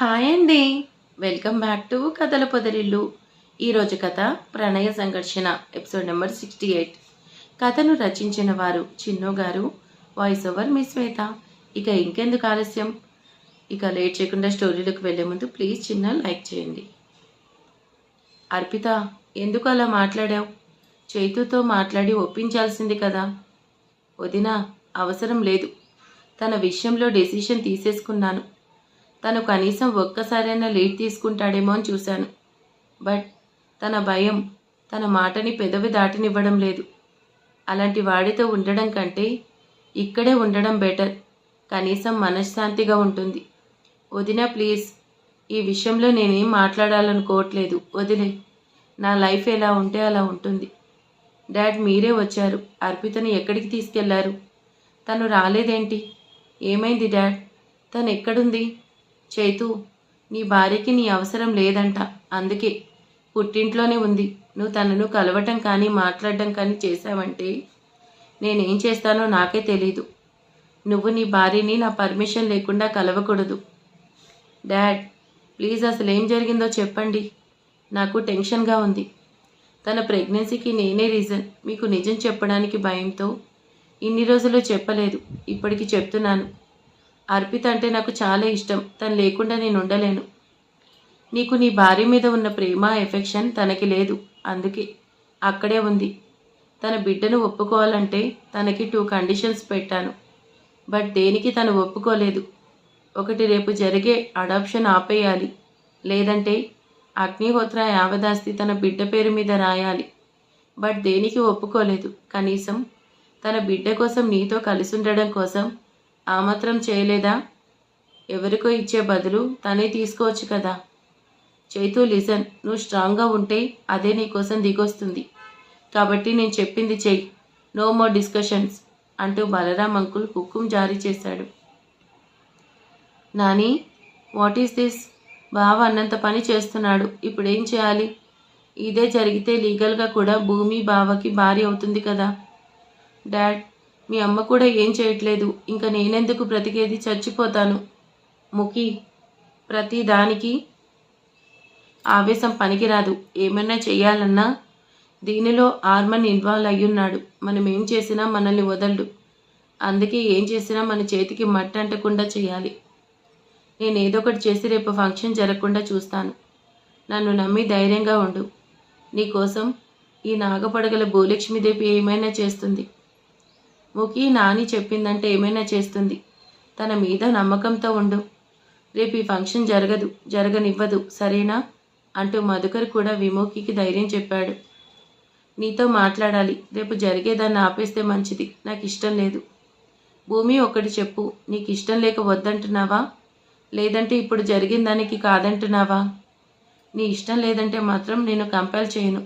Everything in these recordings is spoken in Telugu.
హాయ్ అండి. వెల్కమ్ బ్యాక్ టు కథల పొదరిల్లు. ఈరోజు కథ ప్రణయ సంఘర్షణ ఎపిసోడ్ నెంబర్ 68. కథను రచించిన వారు చిన్ను గారు, వాయిస్ ఓవర్ మీ శ్వేత. ఇక ఇంకెందుకు ఆలస్యం, ఇక లేట్ చేయకుండా స్టోరీలోకి వెళ్లే ముందు ప్లీజ్ చిన్న లైక్ చేయండి. అర్పిత, ఎందుకు అలా మాట్లాడావు? చైతుతో మాట్లాడి ఒప్పించాల్సింది కదా. వదినా, అవసరం లేదు. తన విషయంలో డెసిషన్ తీసేసుకున్నాను. తను కనీసం ఒక్కసారైనా లీడ్ తీసుకుంటాడేమో అని చూశాను. బట్ తన భయం తన మాటని పెదవి దాటనివ్వడం లేదు. అలాంటి వాడితో ఉండడం కంటే ఇక్కడే ఉండడం బెటర్. కనీసం మనశ్శాంతిగా ఉంటుంది. వదినా ప్లీజ్, ఈ విషయంలో నేనేం మాట్లాడాలనుకోవట్లేదు. వదిలే. నా లైఫ్ ఎలా ఉంటే అలా ఉంటుంది. డాడ్, మీరే వచ్చారు. అర్పితని ఎక్కడికి తీసుకెళ్లారు? తను రాలేదేంటి? ఏమైంది డాడ్? తను ఎక్కడుంది? చైతు, నీ భార్యకి నీ అవసరం లేదంట. అందుకే పుట్టింట్లోనే ఉంది. నువ్వు తనను కలవటం కానీ మాట్లాడడం కానీ చేశావంటే నేనేం చేస్తానో నాకే తెలీదు. నువ్వు నీ భార్యని నా పర్మిషన్ లేకుండా కలవకూడదు. డాడ్ ప్లీజ్, అసలు ఏం జరిగిందో చెప్పండి. నాకు టెన్షన్గా ఉంది. తన ప్రెగ్నెన్సీకి నేనే రీజన్. మీకు నిజం చెప్పడానికి భయంతో ఇన్ని రోజులు చెప్పలేదు. ఇప్పటికి చెప్తున్నాను. అర్పిత అంటే నాకు చాలా ఇష్టం. తను లేకుండా నేను ఉండలేను. నీకు నీ భార్య మీద ఉన్న ప్రేమ, ఎఫెక్షన్ తనకి లేదు. అందుకే అక్కడే ఉంది. తన బిడ్డను ఒప్పుకోవాలంటే తనకి 2 కండిషన్స్ పెట్టాను. బట్ దేనికి తను ఒప్పుకోలేదు. ఒకటి, రేపు జరిగే అడాప్షన్ ఆపేయాలి. లేదంటే అగ్నిహోత్ర యావదాస్తి తన బిడ్డ పేరు మీద రాయాలి. బట్ దేనికి ఒప్పుకోలేదు. కనీసం తన బిడ్డ కోసం నీతో కలిసి ఉండడం కోసం ఆ మాత్రం చేయలేదా? ఎవరికో ఇచ్చే బదులు తనే తీసుకోవచ్చు కదా. చైతు లిజన్, నువ్వు స్ట్రాంగ్గా ఉంటే అదే నీకోసం దిగొస్తుంది. కాబట్టి నేను చెప్పింది చెయ్యి. నో మోర్ డిస్కషన్స్ అంటూ బలరాం అంకుల్ హుకుం జారీ చేశాడు. Nani, what is this? బావ అన్నంత పని చేస్తున్నాడు. ఇప్పుడేం చేయాలి? ఇదే జరిగితే లీగల్గా కూడా భూమి బావకి భార్య అవుతుంది కదా. డాడ్, మీ అమ్మ కూడా ఏం చేయట్లేదు. ఇంకా నేనెందుకు బ్రతికేది? చచ్చిపోతాను. ముఖి, ప్రతి దానికి ఆవేశం పనికిరాదు. ఏమైనా చెయ్యాలన్నా దీనిలో ఆర్మన్ ఇన్వాల్వ్ అయ్యున్నాడు. మనం ఏం చేసినా మనల్ని వదలడు. అందుకే ఏం చేసినా మన చేతికి మట్టి అంటకుండా చేయాలి. నేను ఏదో ఒకటి చేసి రేపు ఫంక్షన్ జరగకుండా చూస్తాను. నన్ను నమ్మి ధైర్యంగా ఉండు. నీకోసం ఈ నాగపడగల భూలక్ష్మీదేవి ఏమైనా చేస్తుంది. ముఖి, నాని చెప్పిందంటే ఏమైనా చేస్తుంది. తన మీద నమ్మకంతో ఉండు. రేపు ఈ ఫంక్షన్ జరగనివ్వదు, సరేనా అంటూ మధుకర్ కూడా విముఖికి ధైర్యం చెప్పాడు. నీతో మాట్లాడాలి. రేపు జరిగేదాన్ని ఆపేస్తే మంచిది. నాకు ఇష్టం లేదు. భూమి, ఒకటి చెప్పు. నీకు ఇష్టం లేక వద్దంటున్నావా? లేదంటే ఇప్పుడు జరిగిన దానికి కాదంటున్నావా? నీ ఇష్టం లేదంటే మాత్రం నేను కంపేర్ చేయను.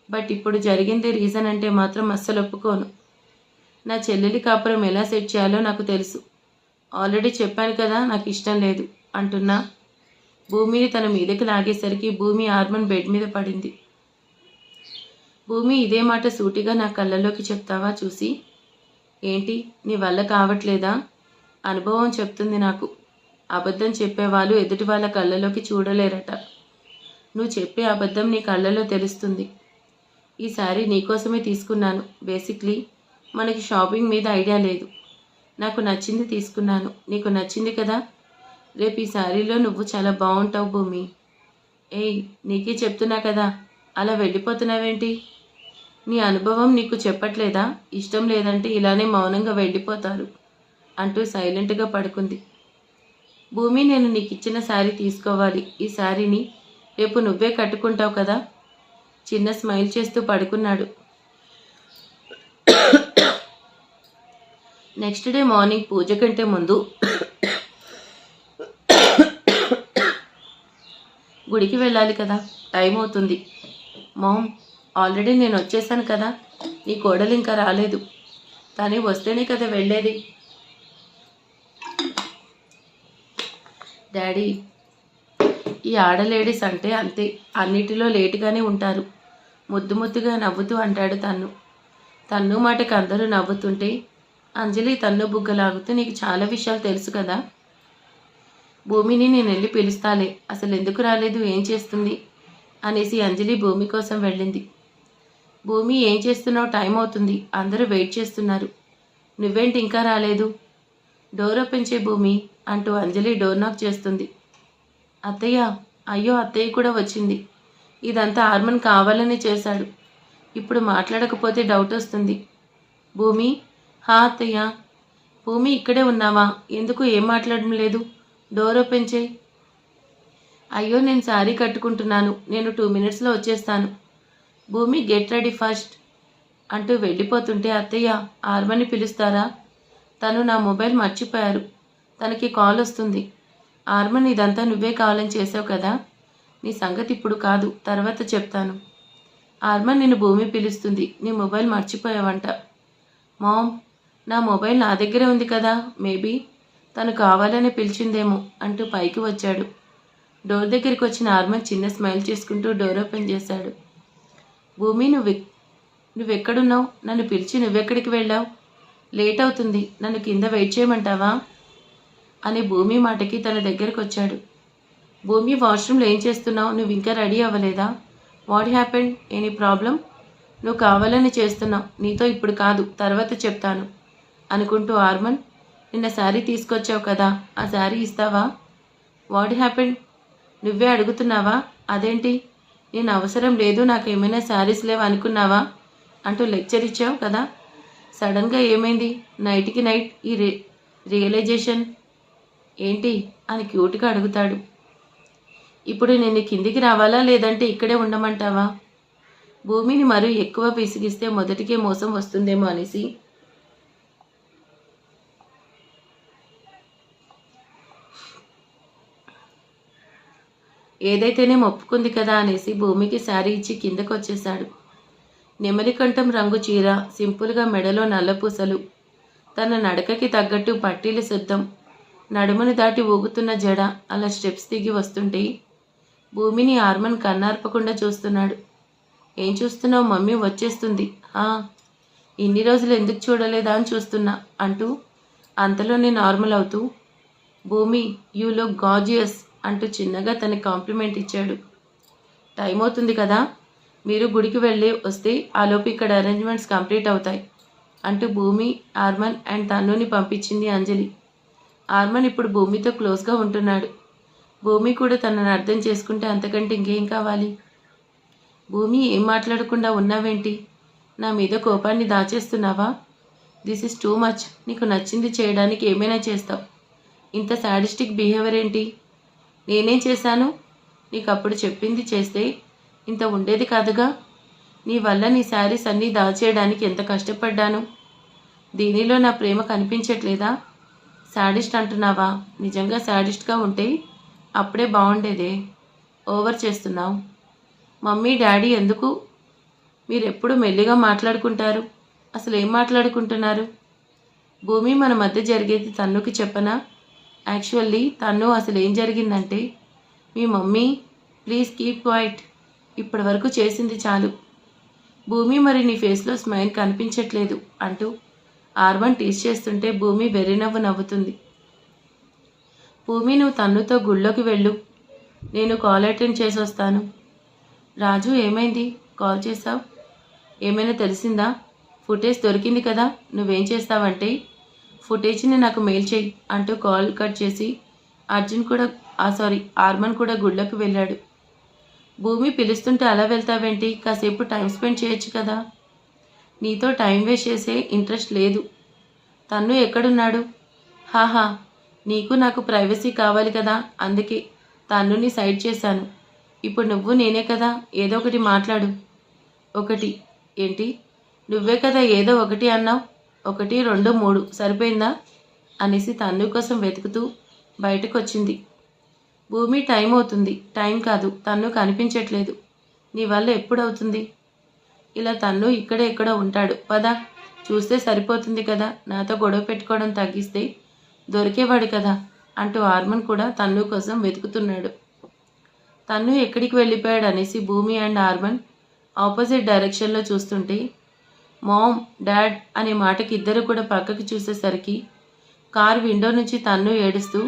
బట్ ఇప్పుడు జరిగింది రీజన్ అంటే మాత్రం అస్సలు ఒప్పుకోను. నా చెల్లెలి కాపురం ఎలా సెట్ చేయాలో నాకు తెలుసు. ఆల్రెడీ చెప్పాను కదా నాకు ఇష్టం లేదు అంటున్నా భూమిని తన మీదకి లాగేసరికి భూమి ఆర్మన్ బెడ్ మీద పడింది. భూమి, ఇదే మాట సూటిగా నా కళ్ళలోకి చెప్తావా? చూసి ఏంటి, నీ వల్ల కావట్లేదా? అనుభవం చెప్తుంది నాకు. అబద్ధం చెప్పేవాళ్ళు ఎదుటి వాళ్ళ కళ్ళలోకి చూడలేరట. నువ్వు చెప్పే అబద్ధం నీ కళ్ళలో తెలుస్తుంది. ఈ శారీ నీకోసమే తీసుకున్నాను. బేసిక్లీ మనకి షాపింగ్ మీద ఐడియా లేదు. నాకు నచ్చింది తీసుకున్నాను. నీకు నచ్చింది కదా. రేపు ఈ శారీలో నువ్వు చాలా బాగుంటావు భూమి. ఏయ్, నీకే చెప్తున్నా కదా, అలా వెళ్ళిపోతున్నావేంటి? నీ అనుభవం నీకు చెప్పట్లేదా? ఇష్టం లేదంటే ఇలానే మౌనంగా వెళ్ళిపోతారు అంటూ సైలెంట్గా పడుకుంది. భూమి, నేను నీకు ఇచ్చిన శారీ తీసుకోవాలి. ఈ శారీని రేపు నువ్వే కట్టుకుంటావు కదా. చిన్న స్మైల్ చేస్తూ పడుకున్నాడు. నెక్స్ట్ డే మార్నింగ్ పూజ కంటే ముందు గుడికి వెళ్ళాలి కదా, టైం అవుతుంది. మామ్, ఆల్రెడీ నేను వచ్చేసాను కదా. నీ కోడలు ఇంకా రాలేదు. తనే వస్తేనే కదా వెళ్ళేది. డాడీ, ఈ ఆడలేడీస్ అంటే అంతే, అన్నిటిలో లేటుగానే ఉంటారు. ముద్దుగా నవ్వుతూ అంటాడు తన్ను మాటకి అందరూ నవ్వుతుంటే అంజలి తన్ను బుగ్గలాగుతూ నీకు చాలా విషయాలు తెలుసు కదా. భూమిని నేను వెళ్ళి పిలుస్తాలే, అసలు ఎందుకు రాలేదు, ఏం చేస్తుంది అనేసి అంజలి భూమి కోసం వెళ్ళింది. భూమి, ఏం చేస్తున్నావు, టైం అవుతుంది, అందరూ వెయిట్ చేస్తున్నారు, నువ్వేంటి ఇంకా రాలేదు, డోర్ ఓపెన్ చేయి భూమి అంటూ అంజలి డోర్ నాక్ చేస్తుంది. అత్తయ్య, అయ్యో అత్తయ్య కూడా వచ్చింది, ఇదంతా ఆర్మన్ కావాలని చేశాడు, ఇప్పుడు మాట్లాడకపోతే డౌట్ వస్తుంది. భూమి, హా అత్తయ్య. భూమి, ఇక్కడే ఉన్నావా, ఎందుకు ఏం మాట్లాడడం లేదు, డోర్ ఓపెన్ చేయి. అయ్యో నేను శారీ కట్టుకుంటున్నాను, నేను 2 minutesలో వచ్చేస్తాను. భూమి, గెట్ రెడీ ఫస్ట్ అంటూ వెళ్ళిపోతుంటే అత్తయ్య, ఆర్మన్ని పిలుస్తారా, తను నా మొబైల్ మర్చిపోయారు, తనకి కాల్ వస్తుంది. ఆర్మన్, ఇదంతా నువ్వే కావాలని చేసావు కదా, నీ సంగతి ఇప్పుడు కాదు, తర్వాత చెప్తాను. ఆర్మన్, నిన్ను భూమి పిలుస్తుంది, నీ మొబైల్ మర్చిపోయావంట. మామ్, నా మొబైల్ నా దగ్గరే ఉంది కదా, మేబీ తను కావాలని పిలిచిందేమో అంటూ పైకి వచ్చాడు. డోర్ దగ్గరికి వచ్చిన ఆర్మన్ చిన్న స్మైల్ చేసుకుంటూ డోర్ ఓపెన్ చేశాడు. భూమి, నువ్వెక్కడున్నావు, నన్ను పిలిచి నువ్వెక్కడికి వెళ్ళావు, లేట్ అవుతుంది, నన్ను కింద వెయిట్ చేయమంటావా అని భూమి మాటకి తన దగ్గరకు వచ్చాడు. భూమి, వాష్రూమ్లో ఏం చేస్తున్నావు, నువ్వు ఇంకా రెడీ అవ్వలేదా, వాట్ హ్యాపెండ్, ఎనీ ప్రాబ్లం, నువ్వు కావాలని చేస్తున్నావు, నీతో ఇప్పుడు కాదు, తర్వాత చెప్తాను అనుకుంటూ ఆర్మన్, నిన్న శారీ తీసుకొచ్చావు కదా, ఆ శారీ ఇస్తావా, వాట్ హ్యాపెండ్, నువ్వే అడుగుతున్నావా, అదేంటి, నేను అవసరం లేదు, నాకు ఏమైనా శారీస్ లేవు అనుకున్నావా అంటూ లెక్చర్ ఇచ్చావు కదా, సడన్గా ఏమైంది, నైట్కి నైట్ ఈ రియలైజేషన్ ఏంటి అని క్యూట్గా అడుగుతాడు. ఇప్పుడు నేను కిందికి రావాలా లేదంటే ఇక్కడే ఉండమంటావా, భూమిని మరీ ఎక్కువ విసిగిస్తే మొదటికే మోసం వస్తుందేమో అనేసి ఏదైతేనే ఒప్పుకుంది కదా అనేసి భూమికి శారీ ఇచ్చి కిందకు వచ్చేశాడు. నెమలికంఠం రంగు చీర, సింపుల్గా మెడలో నల్లపూసలు, తన నడకకి తగ్గట్టు పట్టీలు సిద్ధం, నడుమును దాటి ఊగుతున్న జడ అలా స్టెప్స్ దిగి వస్తుంటే భూమిని ఆర్మన్ కన్నార్పకుండా చూస్తున్నాడు. ఏం చూస్తున్నావు మమ్మీ, వచ్చేస్తుంది, ఇన్ని రోజులు ఎందుకు చూడలేదా అని చూస్తున్నా అంటూ అంతలోనే నార్మల్ అవుతూ, భూమి, యూ లుక్ గార్జియస్ అంటూ చిన్నగా తనకి కాంప్లిమెంట్ ఇచ్చాడు. టైం అవుతుంది కదా, మీరు గుడికి వెళ్ళి వస్తే ఆలోపు ఇక్కడ అరేంజ్మెంట్స్ కంప్లీట్ అవుతాయి అంటూ భూమి, ఆర్మన్ అండ్ తన్నుని పంపించింది అంజలి. ఆర్మన్ ఇప్పుడు భూమితో క్లోజ్గా ఉంటున్నాడు. భూమి కూడా తనని అర్థం చేసుకుంటే అంతకంటే ఇంకేం కావాలి. భూమి, ఏం మాట్లాడకుండా ఉన్నావేంటి, నా మీద కోపాన్ని దాచేస్తున్నావా, దిస్ ఇస్ టూ మచ్, నీకు నచ్చింది చేయడానికి ఏమైనా చేస్తావు, ఇంత సాడిస్టిక్ బిహేవియర్ ఏంటి, నేనేం చేశాను, నీకు అప్పుడు చెప్పింది చేస్తే ఇంత ఉండేది కాదుగా, నీ వల్ల నీ శారీస్ అన్నీ దాచేయడానికి ఎంత కష్టపడ్డాను, దీనిలో నా ప్రేమ కనిపించట్లేదా, శాడిస్ట్ అంటున్నావా, నిజంగా శాడిస్ట్గా ఉంటే అప్పుడే బాగుండేదే, ఓవర్ చేస్తున్నావు. మమ్మీ, డాడీ ఎందుకు మీరెప్పుడు మెల్లిగా మాట్లాడుకుంటారు, అసలు ఏం మాట్లాడుకుంటున్నారు, భూమి, మన మధ్య జరిగేది తన్నుకి చెప్పనా, యాక్చువల్లీ తన్ను అసలు ఏం జరిగిందంటే, మీ మమ్మీ ప్లీజ్ కీప్ క్వైట్, ఇప్పటి వరకు చేసింది చాలు. భూమి, మరి నీ ఫేస్లో స్మైల్ కనిపించట్లేదు అంటూ ఆర్మన్ టీస్ చేస్తుంటే భూమి వెర్రినవ్వు నవ్వుతుంది. భూమి, నువ్వు తన్నుతో గుళ్ళోకి వెళ్ళు, నేను కాల్ అటెండ్ చేసి వస్తాను. రాజు, ఏమైంది, కాల్ చేసావు, ఏమైనా తెలిసిందా, ఫుటేజ్ దొరికింది కదా, నువ్వేం చేస్తావంటే ఫుటేజ్ని నాకు మెయిల్ చేయి అంటూ కాల్ కట్ చేసి ఆర్మన్ కూడా గుళ్ళోకి వెళ్ళాడు. భూమి, పిలుస్తుంటే అలా వెళ్తావేంటి, కాసేపు టైం స్పెండ్ చేయొచ్చు కదా, నీతో టైం వేస్ట్ చేసే ఇంట్రెస్ట్ లేదు. తన్ను ఎక్కడున్నాడు, హాహా, నీకు నాకు ప్రైవసీ కావాలి కదా, అందుకే తన్నుని సైడ్ చేశాను. ఇప్పుడు నువ్వు నేనే కదా, ఏదో ఒకటి మాట్లాడు. ఒకటి ఏంటి, నువ్వే కదా ఏదో ఒకటి అన్నావు, 1, 2, 3 సరిపోయిందా అనేసి తన్ను కోసం వెతుకుతూ బయటకు వచ్చింది. భూమి, టైం అవుతుంది, టైం కాదు, తన్ను కనిపించట్లేదు, నీ వల్ల ఎప్పుడవుతుంది, ఇలా తన్ను ఇక్కడే ఎక్కడో ఉంటాడు, పద చూస్తే సరిపోతుంది కదా, నాతో గొడవ పెట్టుకోవడం తగ్గిస్తే దొరికేవాడు కదా అంటూ ఆర్మన్ కూడా తన్ను కోసం వెతుకుతున్నాడు. తన్ను ఎక్కడికి వెళ్ళిపోయాడు అనేసి భూమి అండ్ ఆర్మన్ ఆపోజిట్ డైరెక్షన్లో చూస్తుంటే మామ్, డాడ్ అనే మాటకి ఇద్దరు కూడా పక్కకి చూసేసరికి కార్ విండో నుంచి తన్ను ఏడుస్తూ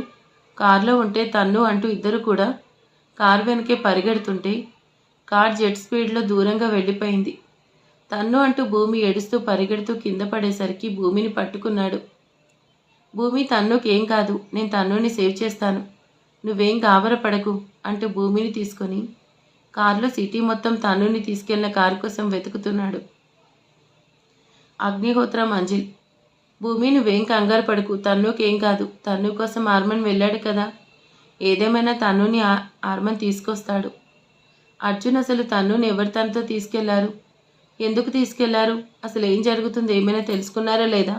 కారులో ఉంటే తన్ను అంటూ ఇద్దరు కూడా కారు వెనకే పరిగెడుతుంటే కార్ జెట్ స్పీడ్లో దూరంగా వెళ్ళిపోయింది. తన్ను అంటూ భూమి ఏడుస్తూ పరిగెడుతూ కింద పడేసరికి భూమిని పట్టుకున్నాడు. భూమి, తన్నుకేం కాదు, నేను తన్నుని సేవ్ చేస్తాను, నువ్వేం గాబరపడకు అంటూ భూమిని తీసుకొని కారులో సిటీ మొత్తం తన్నుని తీసుకెళ్లిన కారు కోసం వెతుకుతున్నాడు. అగ్నిహోత్రం, అంజిల్. భూమి, నువ్వేం కంగారు పడకు, తన్నుకేం కాదు, తన్ను కోసం ఆర్మన్ వెళ్ళాడు కదా, ఏదేమైనా తన్నుని ఆర్మన్ తీసుకొస్తాడు. అర్జున్, అసలు తన్నుని ఎవరు తనతో తీసుకెళ్లారు, ఎందుకు తీసుకెళ్లారు, అసలు ఏం జరుగుతుంది, ఏమైనా తెలుసుకున్నారా లేదా?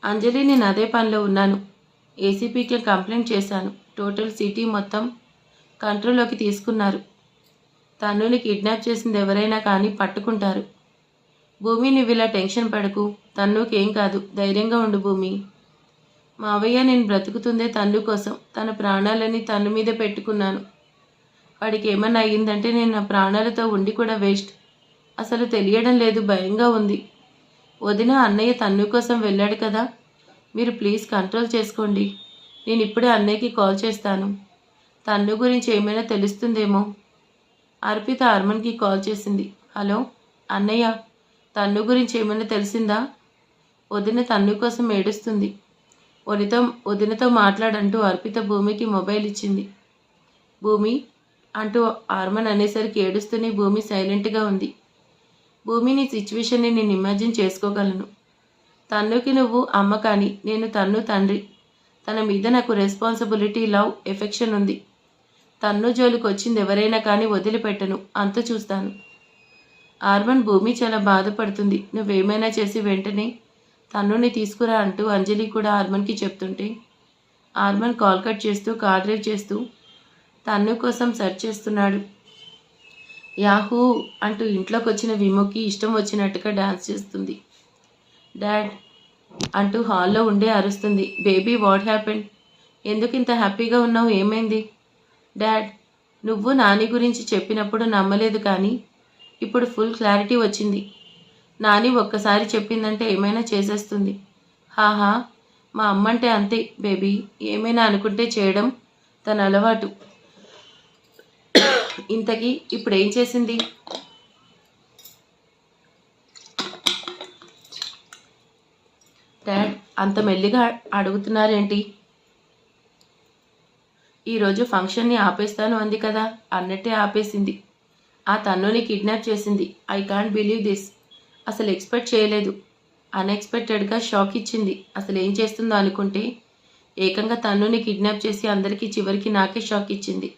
అంజలి, నేను అదే పనిలో ఉన్నాను. ఏసీపీకి కంప్లైంట్ చేశాను. టోటల్ సిటీ మొత్తం కంట్రోల్లోకి తీసుకున్నారు. తన్నుని కిడ్నాప్ చేసింది ఎవరైనా కానీ పట్టుకుంటారు. భూమి, నువ్వు ఇలా టెన్షన్ పడకు, తన్నుకేం కాదు, ధైర్యంగా ఉండు భూమి. మావయ్య, నేను బ్రతుకుతుందే తన్ను కోసం, తన ప్రాణాలని తన్ను మీద పెట్టుకున్నాను. వాడికి ఏమన్నా అయ్యిందంటే నేను నా ప్రాణాలతో ఉండి కూడా వేస్ట్. అసలు తెలియడం లేదు, భయంగా ఉంది. వదిన, అన్నయ్య తన్ను కోసం వెళ్ళాడు కదా, మీరు ప్లీజ్ కంట్రోల్ చేసుకోండి. నేను ఇప్పుడే అన్నయ్యకి కాల్ చేస్తాను. తన్ను గురించి ఏమైనా తెలుస్తుందేమో. అర్పిత ఆర్మన్కి కాల్ చేసింది. హలో అన్నయ్య, తన్ను గురించి ఏమైనా తెలిసిందా? వదిన తన్ను కోసం ఏడుస్తుంది. వదినతో మాట్లాడంటూ అర్పిత భూమికి మొబైల్ ఇచ్చింది. భూమి అంటూ ఆర్మన్ అనేసరికి ఏడుస్తూనే భూమి సైలెంట్గా ఉంది. భూమి, నీ సిచ్యువేషన్ని నేను ఇమాజిన్ చేసుకోగలను. తన్నుకి నువ్వు అమ్మ కానీ నేను తన్ను తండ్రి. తన మీద నాకు రెస్పాన్సిబిలిటీ, లవ్, ఎఫెక్షన్ ఉంది. తన్ను జోలికి వచ్చింది ఎవరైనా కానీ వదిలిపెట్టను, అంత చూస్తాను. ఆర్మన్, భూమి చాలా బాధపడుతుంది, నువ్వేమైనా చేసి వెంటనే తన్నుని తీసుకురా అంటూ అంజలి కూడా ఆర్మన్కి చెప్తుంటే ఆర్మన్ కాల్ కట్ చేస్తూ కార్ డ్రైవ్ చేస్తూ తన్ను కోసం సెర్చ్ చేస్తున్నాడు. యాహూ అంటూ ఇంట్లోకి వచ్చిన విముకి ఇష్టం వచ్చినట్టుగా డాన్స్ చేస్తుంది. డాడ్ అంటూ హాల్లో ఉండే అరుస్తుంది. బేబీ, వాట్ హ్యాపెండ్, ఎందుకు ఇంత హ్యాపీగా ఉన్నావు, ఏమైంది? డాడ్, నువ్వు నాని గురించి చెప్పినప్పుడు నమ్మలేదు కానీ ఇప్పుడు ఫుల్ క్లారిటీ వచ్చింది. నాని ఒక్కసారి చెప్పిందంటే ఏమైనా చేసేస్తుంది. హాహా, మా అమ్మంటే అంతే బేబీ, ఏమైనా అనుకుంటే చేయడం తన అలవాటు. ఇంతకీ ఇప్పుడు ఏం చేసింది? డాడ్, అంత మెల్లిగా అడుగుతున్నారేంటి? ఈరోజు ఫంక్షన్ని ఆపేస్తాను అంది కదా, అన్నట్టే ఆపేసింది. ఆ తన్నుని కిడ్నాప్ చేసింది. I can't believe this. అసలు ఎక్స్పెక్ట్ చేయలేదు. అన్ఎక్స్పెక్టెడ్గా షాక్ ఇచ్చింది. అసలు ఏం చేస్తుందో అనుకుంటే ఏకంగా తన్నుని కిడ్నాప్ చేసి అందరికీ చివరికి నాకే షాక్ ఇచ్చింది.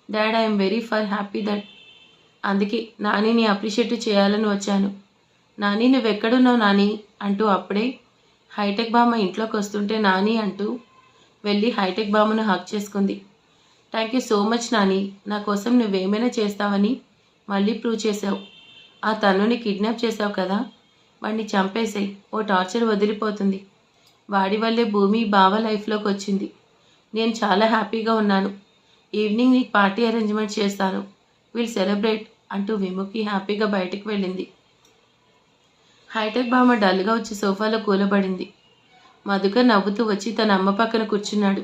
Dad, I'm very for happy that. అందుకే నానిని అప్రిషియేట్ చేయాలని వచ్చాను. నాని, నువ్వెక్కడున్నావు నాని అంటూ అప్పుడే హైటెక్ బామ్మ ఇంట్లోకి వస్తుంటే నాని అంటూ వెళ్ళి హైటెక్ బామ్మను హక్ చేసుకుంది. Thank you so much Nani, నా కోసం నువ్వేమైనా చేస్తావని మళ్ళీ ప్రూవ్ చేసావు. ఆ తన్నుని కిడ్నాప్ చేసావు కదా, వాడిని చంపేసాయి, ఓ టార్చర్ వదిలిపోతుంది. వాడి వల్లే భూమి బావ లైఫ్లోకి వచ్చింది. నేను చాలా హ్యాపీగా ఉన్నాను. ఈవినింగ్ నీకు పార్టీ అరేంజ్మెంట్ చేస్తాను, విల్ సెలబ్రేట్ అంటూ విముకి హ్యాపీగా బయటకు వెళ్ళింది. హైటెక్ బామ్మ డల్గా వచ్చి సోఫాలో కూలబడింది. మధుకర్ నవ్వుతూ వచ్చి తన అమ్మ పక్కన కూర్చున్నాడు.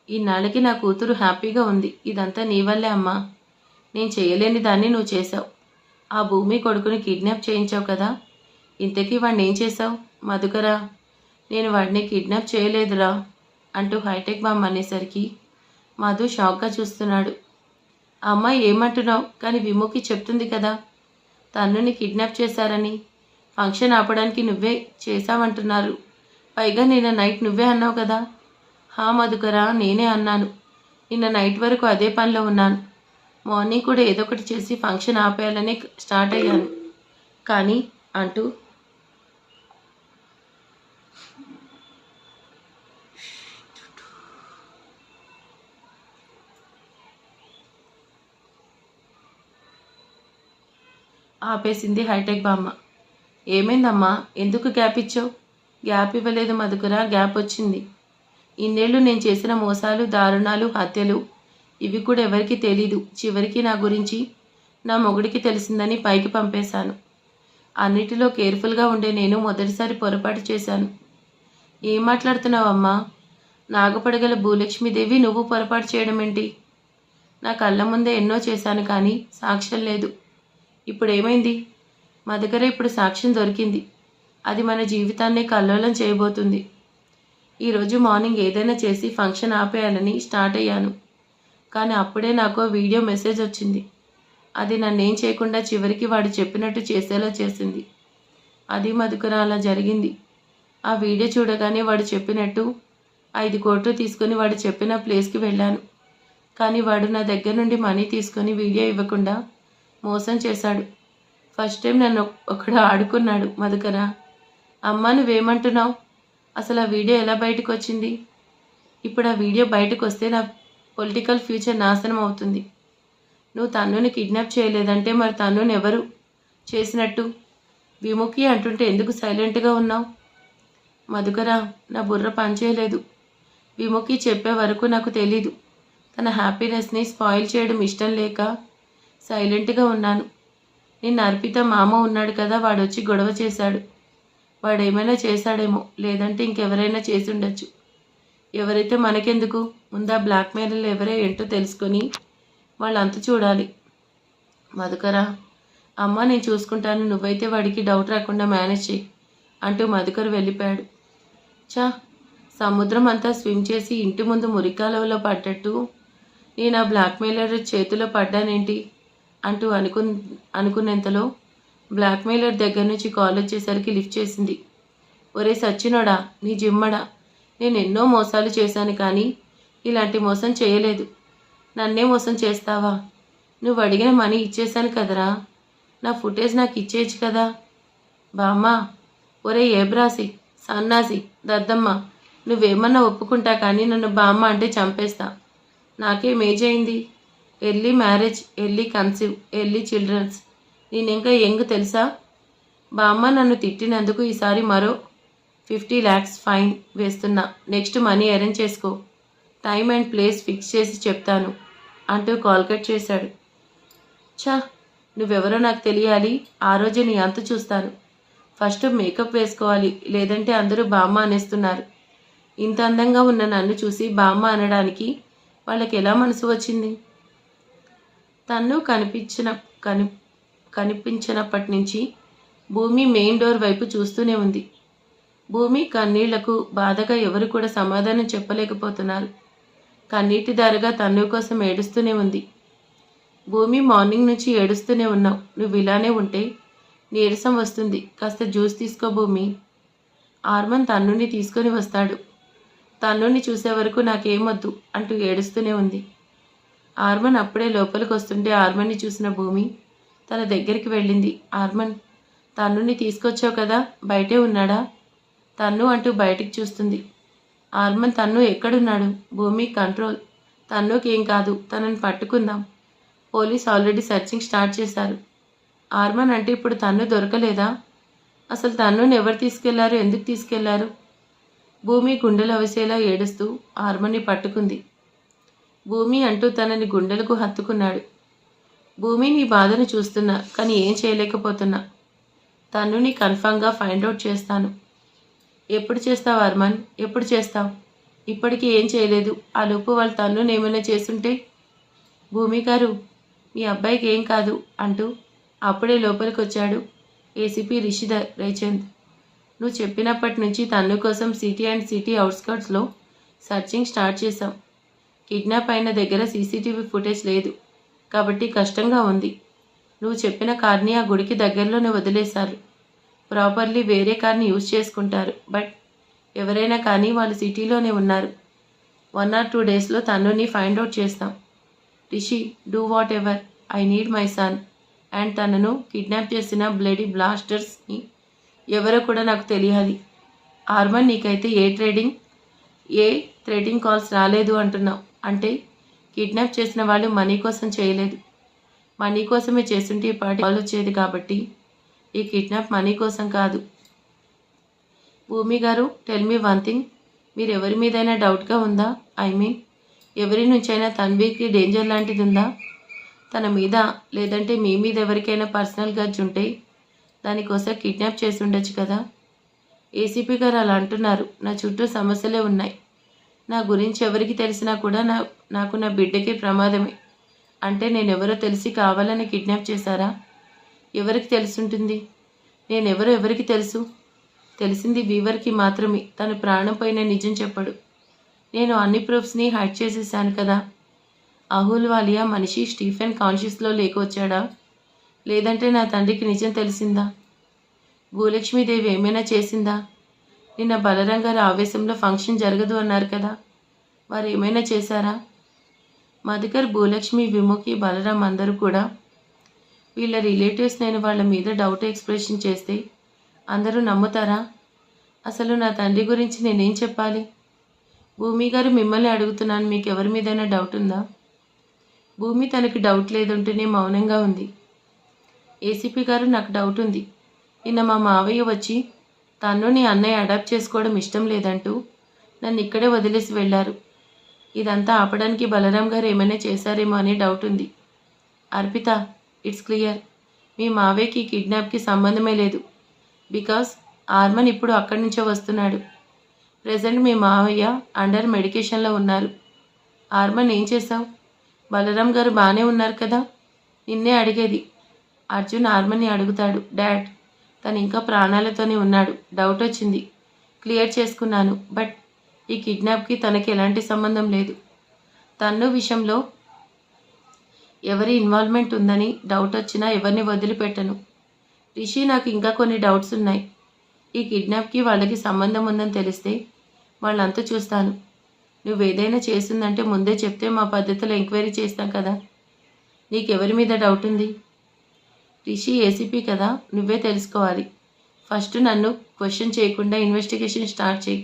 ఈనాళ్ళకి నా కూతురు హ్యాపీగా ఉంది. ఇదంతా నీ వల్లే అమ్మా. నేను చేయలేని దాన్ని నువ్వు చేశావు. ఆ భూమి కొడుకుని కిడ్నాప్ చేయించావు కదా, ఇంతకీ వాడిని ఏం చేశావు? మధుకరా, నేను వాడిని కిడ్నాప్ చేయలేదురా అంటూ హైటెక్ బామ్మ అనేసరికి మధు షాక్గా చూస్తున్నాడు. అమ్మ, ఏమంటున్నావు? కానీ విముకి చెప్తుంది కదా తన్నుని కిడ్నాప్ చేశారని. ఫంక్షన్ ఆపడానికి నువ్వే చేశావంటున్నారు. పైగా నిన్న నైట్ నువ్వే అన్నావు కదా. హా మధుకరా, నేనే అన్నాను. నిన్న నైట్ వరకు అదే పనిలో ఉన్నాను. మార్నింగ్ కూడా ఏదో ఒకటి చేసి ఫంక్షన్ ఆపేయాలనే స్టార్ట్ అయ్యాను. కానీ అంటూ ఆపేసింది హైటెక్ బామ్మ. ఏమైందమ్మా, ఎందుకు గ్యాప్ ఇచ్చావు? గ్యాప్ ఇవ్వలేదు మధుకరా, గ్యాప్ వచ్చింది. ఇన్నేళ్ళు నేను చేసిన మోసాలు, దారుణాలు, హత్యలు ఇవి కూడా ఎవరికి తెలీదు. చివరికి నా గురించి నా మొగుడికి తెలిసిందని పైకి పంపేశాను. అన్నిటిలో కేర్ఫుల్గా ఉండే నేను మొదటిసారి పొరపాటు చేశాను. ఏం మాట్లాడుతున్నావమ్మా? నాగపడగల భూలక్ష్మీదేవి నువ్వు పొరపాటు చేయడం ఏంటి? నా కళ్ళ ముందే ఎన్నో చేశాను కానీ సాక్ష్యం లేదు. ఇప్పుడేమైంది? మా దగ్గర ఇప్పుడు సాక్ష్యం దొరికింది. అది మన జీవితాన్నే కల్లోలం చేయబోతుంది. ఈరోజు మార్నింగ్ ఏదైనా చేసి ఫంక్షన్ ఆపేయాలని స్టార్ట్ అయ్యాను. కానీ అప్పుడే నాకు వీడియో మెసేజ్ వచ్చింది. అది నన్నేం చేయకుండా చివరికి వాడు చెప్పినట్టు చేసేలా చేసింది. అది మధుకర అలా జరిగింది. ఆ వీడియో చూడగానే వాడు చెప్పినట్టు 5 కోట్లు తీసుకుని వాడు చెప్పిన ప్లేస్కి వెళ్ళాను. కానీ వాడు నా దగ్గర నుండి మనీ తీసుకొని వీడియో ఇవ్వకుండా మోసం చేశాడు. ఫస్ట్ టైం నన్ను ఒకడు ఆడుకున్నాడు మధుకర. అమ్మా నువ్వేమంటున్నావు? అసలు ఆ వీడియో ఎలా బయటకు వచ్చింది? ఇప్పుడు ఆ వీడియో బయటకు వస్తే నా పొలిటికల్ ఫ్యూచర్ నాశనం అవుతుంది. నువ్వు తన్నుని కిడ్నాప్ చేయలేదంటే మరి తన్నుని ఎవరు చేసినట్టు? విముఖి అంటుంటే ఎందుకు సైలెంట్గా ఉన్నావు? మధుకర, నా బుర్ర పనిచేయలేదు. విముఖి చెప్పే వరకు నాకు తెలీదు. తన హ్యాపీనెస్ని స్పాయిల్ చేయడం ఇష్టం లేక సైలెంట్గా ఉన్నాను. నిన్న అర్పిత మామ ఉన్నాడు కదా, వాడొచ్చి గొడవ చేశాడు. వాడేమైనా చేశాడేమో, లేదంటే ఇంకెవరైనా చేసి ఉండొచ్చు. ఎవరైతే మనకెందుకు? ముందా బ్లాక్మెయిల్ ఎవరో ఏంటో తెలుసుకొని వాళ్ళంతా చూడాలి. మధుకర, అమ్మ నేను చూసుకుంటాను, నువ్వైతే వాడికి డౌట్ రాకుండా మేనేజ్ చేయి అంటూ మధుకర్ వెళ్ళిపోయాడు. చా, సముద్రం అంతా స్విమ్ చేసి ఇంటి ముందు మురికాలువలో పడ్డట్టు నేను ఆ బ్లాక్మెయిలర్ చేతిలో పడ్డానేంటి అంటూ అనుకునేంతలో బ్లాక్మెయిలర్ దగ్గర నుంచి కాల్ వచ్చేసరికి లిఫ్ట్ చేసింది. ఒరే సచ్చినోడా, నీ జిమ్మడా, నేను ఎన్నో మోసాలు చేశాను కానీ ఇలాంటి మోసం చేయలేదు. నన్నే మోసం చేస్తావా? నువ్వు అడిగిన మనీ ఇచ్చేశాను కదరా, నా ఫుటేజ్ నాకు ఇచ్చేయచ్చు కదా. బామ్మ, ఒరే ఏబ్రాసి, సన్నాసి, దద్దమ్మ, నువ్వేమన్నా ఒప్పుకుంటా కానీ నన్ను బామ్మ అంటే చంపేస్తా. నాకేం ఏజ్ అయింది? Early marriage, early conceive, early childrens. నేనింకా యంగ్ తెలుసా? బామ్మ నన్ను తిట్టినందుకు ఈసారి మరో 50 lakhs ఫైన్ వేస్తున్నా. నెక్స్ట్ మనీ అరేంజ్ చేసుకో. టైం అండ్ ప్లేస్ ఫిక్స్ చేసి చెప్తాను అంటూ కాల్ కట్ చేశాడు. ఛా, నువ్వెవరో నాకు తెలియాలి. ఆ రోజే నీ అంత చూస్తాను. ఫస్ట్ మేకప్ వేసుకోవాలి, లేదంటే అందరూ బామ్మ అనేస్తున్నారు. ఇంత అందంగా ఉన్న నన్ను చూసి బామ్మ అనడానికి వాళ్ళకి ఎలా మనసు వచ్చింది? తన్ను కనిపించినప్పటి నుంచి భూమి మెయిన్ డోర్ వైపు చూస్తూనే ఉంది. భూమి కన్నీళ్లకు బాధగా ఎవరు కూడా సమాధానం చెప్పలేకపోతున్నారు. కన్నీటి దారగా తన్ను కోసం ఏడుస్తూనే ఉంది. భూమి, మార్నింగ్ నుంచి ఏడుస్తూనే ఉన్నావు. నువ్వు ఇలానే ఉంటే నీరసం వస్తుంది. కాస్త జ్యూస్ తీసుకో భూమి. ఆర్మన్ తన్నుని తీసుకొని వస్తాడు. తన్నుని చూసే వరకు నాకేమొద్దు అంటూ ఏడుస్తూనే ఉంది. ఆర్మన్ అప్పుడే లోపలికి వస్తుంటే ఆర్మన్ని చూసిన భూమి తన దగ్గరికి వెళ్ళింది. ఆర్మన్, తన్నుని తీసుకొచ్చావు కదా, బయటే ఉన్నాడా? తన్ను అంటూ బయటికి చూస్తుంది. ఆర్మన్, తన్ను ఎక్కడున్నాడు? భూమి, కంట్రోల్. తన్నుకి ఏం కాదు, తనని పట్టుకుందాం. పోలీస్ ఆల్రెడీ సెర్చింగ్ స్టార్ట్ చేశారు. ఆర్మన్ అంటే ఇప్పుడు తన్ను దొరకలేదా? అసలు తన్నుని ఎవరు తీసుకెళ్లారు, ఎందుకు తీసుకెళ్లారు? భూమి గుండెలు అవిసేలా ఏడుస్తూ ఆర్మన్ని పట్టుకుంది. భూమి అంటూ తనని గుండెలకు హత్తుకున్నాడు. భూమి, నీ బాధను చూస్తున్నా కానీ ఏం చేయలేకపోతున్నా. తన్నుని కన్ఫామ్గా ఫైండ్ అవుట్ చేస్తాను. ఎప్పుడు చేస్తావు ఆర్మన్? ఎప్పుడు చేస్తావు? ఇప్పటికీ ఏం చేయలేదు. ఆ లోపు వాళ్ళు తన్నుని ఏమైనా చేస్తుంటే? భూమి గారు, మీ అబ్బాయికి ఏం కాదు అంటూ అప్పుడే లోపలికి వచ్చాడు ఏసీపీ రిషిధర్ రేచంద్. నువ్వు చెప్పినప్పటి నుంచి తన్ను కోసం సిటీ అండ్ సిటీ అవుట్స్కర్ట్స్లో సర్చింగ్ స్టార్ట్ చేశాం. కిడ్నాప్ అయిన దగ్గర సీసీటీవీ ఫుటేజ్ లేదు కాబట్టి కష్టంగా ఉంది. నువ్వు చెప్పిన కార్ని ఆ గుడికి దగ్గరలోనే వదిలేశారు. ప్రాపర్లీ వేరే కార్ని యూజ్ చేసుకుంటారు. బట్ ఎవరైనా కానీ వాళ్ళు సిటీలోనే ఉన్నారు. 1 or 2 daysలో తన్నుని ఫైండ్ అవుట్ చేస్తాం. Rishi, do what ever, I need my son. And తనను కిడ్నాప్ చేసిన బ్లడీ బ్లాస్టర్స్ని ఎవరో కూడా నాకు తెలియాలి. ఆర్మన్, నీకైతే ఏ థ్రెడింగ్ కాల్స్ రాలేదు అంటున్నావు. అంటే కిడ్నాప్ చేసిన వాళ్ళు మనీ కోసం చేయలేదు. మనీ కోసమే చేస్తుంటే ఈ పార్టీ కాల్ వచ్చేది కాబట్టి ఈ కిడ్నాప్ మనీ కోసం కాదు. భూమి గారు, టెల్ మీ వన్ థింగ్, మీరు ఎవరి మీదైనా డౌట్గా ఉందా? ఐ మీన్ ఎవరి నుంచైనా తన్వీర్కి డేంజర్ లాంటిది ఉందా? తన మీద, లేదంటే మీ మీద ఎవరికైనా పర్సనల్ గడ్జ్ ఉంటే దానికోసం కిడ్నాప్ చేసి ఉండొచ్చు కదా. ఏసీపీ గారు అలా అంటున్నారు. నా చుట్టూ సమస్యలే ఉన్నాయి. నా గురించి ఎవరికి తెలిసినా కూడా నాకు నా బిడ్డకే ప్రమాదమే. అంటే నేనెవరో తెలిసి కావాలని కిడ్నాప్ చేశారా? ఎవరికి తెలుసుంటుంది? నేనెవరో ఎవరికి తెలుసు? తెలిసింది వీవర్కి మాత్రమే. తను ప్రాణం పైన నిజం చెప్పడు. నేను అన్ని ప్రూఫ్స్ని హైడ్ చేసేసాను కదా. అహూల్వాలియా మనిషి స్టీఫెన్ కాన్షియస్లో లేకొచ్చాడా? లేదంటే నా తండ్రికి నిజం తెలిసిందా? భూలక్ష్మీదేవి ఏమైనా చేసిందా? నిన్న బలరాం గారి ఆవేశంలో ఫంక్షన్ జరగదు అన్నారు కదా, వారు ఏమైనా చేశారా? మధుకర్, భూలక్ష్మి, విముఖి, బలరాం అందరూ కూడా వీళ్ళ రిలేటివ్స్. నేను వాళ్ళ మీద డౌట్ ఎక్స్ప్రెషన్ చేస్తే అందరూ నమ్ముతారా? అసలు నా తండ్రి గురించి నేనేం చెప్పాలి? భూమి గారు, మిమ్మల్ని అడుగుతున్నాను, మీకు ఎవరి మీదైనా డౌట్ ఉందా? భూమి తనకి డౌట్ లేదంటూనే మౌనంగా ఉంది. ఏసీపీ గారు, నాకు డౌట్ ఉంది. నిన్న మా మావయ్య వచ్చి తను నీ అన్నయ్య అడాప్ట్ చేసుకోవడం ఇష్టం లేదంటూ నన్ను ఇక్కడే వదిలేసి వెళ్ళారు. ఇదంతా ఆపడానికి బలరాం గారు ఏమైనా చేశారేమో అనే డౌట్ ఉంది. Arpita, it's clear. మీ మావయ్యకి కిడ్నాప్కి సంబంధమే లేదు. బికాస్ ఆర్మన్ ఇప్పుడు అక్కడి నుంచే వస్తున్నాడు. ప్రెజెంట్ మీ మావయ్య అండర్ మెడికేషన్లో ఉన్నారు. ఆర్మన్, ఏం చేశావు? బలరాం గారు బాగానే ఉన్నారు కదా? నిన్నే అడిగేది. అర్జున్ ఆర్మన్ని అడుగుతాడు. డాడ్, తను ఇంకా ప్రాణాలతోనే ఉన్నాడు. డౌట్ వచ్చింది, క్లియర్ చేసుకున్నాను. బట్ ఈ కిడ్నాప్కి తనకి ఎలాంటి సంబంధం లేదు. తన్ను విషయంలో ఎవరి ఇన్వాల్వ్మెంట్ ఉందని డౌట్ వచ్చినా ఎవరిని వదిలిపెట్టను. రిషి, నాకు ఇంకా కొన్ని డౌట్స్ ఉన్నాయి. ఈ కిడ్నాప్కి వాళ్ళకి సంబంధం ఉందని తెలిస్తే వాళ్ళంతా చూస్తాను. నువ్వేదైనా చేసిందంటే ముందే చెప్తే మా పద్ధతిలో ఎంక్వైరీ చేస్తాం కదా. నీకెవరి మీద డౌట్ ఉంది? రిషి ఏసీపీ కదా, నువ్వే తెలుసుకోవాలి. ఫస్ట్ నన్ను క్వశ్చన్ చేయకుండా ఇన్వెస్టిగేషన్ స్టార్ట్ చేయి.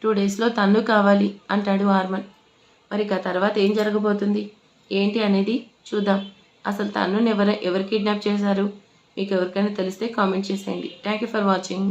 2 డేస్లో తన్ను కావాలి అంటాడు ఆర్మన్. మరి తర్వాత ఏం జరగబోతుంది ఏంటి అనేది చూద్దాం. అసలు తన్నుని ఎవరు కిడ్నాప్ చేశారు? మీకు ఎవరికైనా తెలిస్తే కామెంట్ చేసేయండి. Thank you for watching.